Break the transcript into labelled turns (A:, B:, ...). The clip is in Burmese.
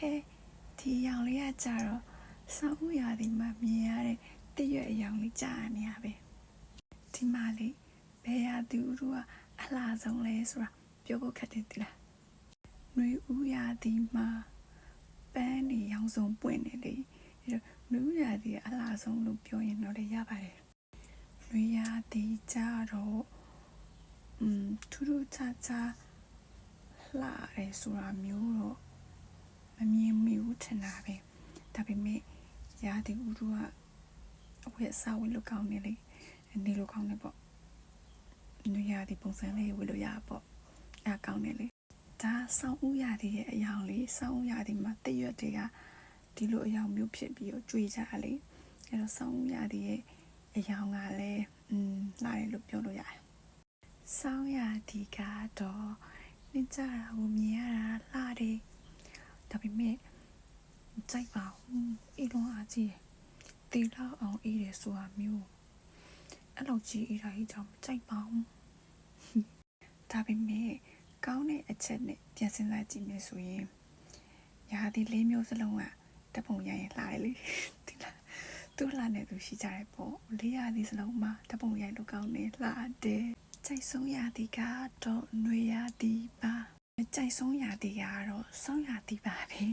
A: 嘿，ဒီရောင်လေးကကြတော့ဆောင်းဦးရာသီမှာမြင်ရတဲ့တရွတ်အရောင်လေးကြာနေရပဲဒီမှာလေဘယ်ရာသီဥတုကအလှဆုံးလဲဆိုတာပြောဖို့ခက်တယ်ဒီလားနွေဦးရာသီမှာပန်းတွေရောင်စုံပွင့်နေလေနွေဦးရာသီကအလှဆုံးလို့ပြောရင်တော့လည်းရပါတယ်နွေရာသီကြတော့ထူးထူးခြားခြားလှတယ်ဆိုတာမျိုးတော့မမြင်မိဘူးထင်တာပဲဒါပေမဲ့ရာသီဥတုကအဝတ်အစားဝတ်လို့ကောင်းနေလေနေလို့ကောင်းနေပေါ့နွေရာသီပုံစံလေးဝတ်လို့ရပေါ့အဲ့ကောင်းနေလေဒါဆောင်းဦးရာသီရဲ့အယောင်လေးဆောင်းဦးရာသီမှာတရွတ်တွေကဒီလိုအယောင်မျိုးဖြစ်ပြီးတော့ကြွေကြလေအဲ့တော့ဆောင်းဦးရာသီရဲ့အယောင်ကလည်းလာတယ်လို့ပြောလို့ရတယ်ဆောင်းရာသီကတော့နေကြတာကိုမြင်ရတာလှတယ်ဒါပေမဲ့ကြိုက်ပါဘူးအေးလုံးအားကြီးတေလောက်အောင်အေးတယ်ဆိုတာမျိုးအဲ့လိုကြီးအေးတာကြီးကြောင့်မကြိုက်ပါဘူးဒါပေမဲ့ကောင်းတဲ့အချက်နဲ့ပြန်စဉ်းစားကြည့်မယ်ဆိုရင်ရာသီလေးမျိုးစလုံးကတပုံရရင်လှတယ်လေဒီလားသူလှနေသူရှိကြတယ်ပေါ့လေးရာသီစလုံးမှာတပုံရိုက်လို့ကောင်းနေလှတယ်ကြိုက်ဆုံးရာသီကတော့နွေရာသီပါကြိုက်ဆုံးရာသီကတော့ဆောင်းရာသီပါပဲ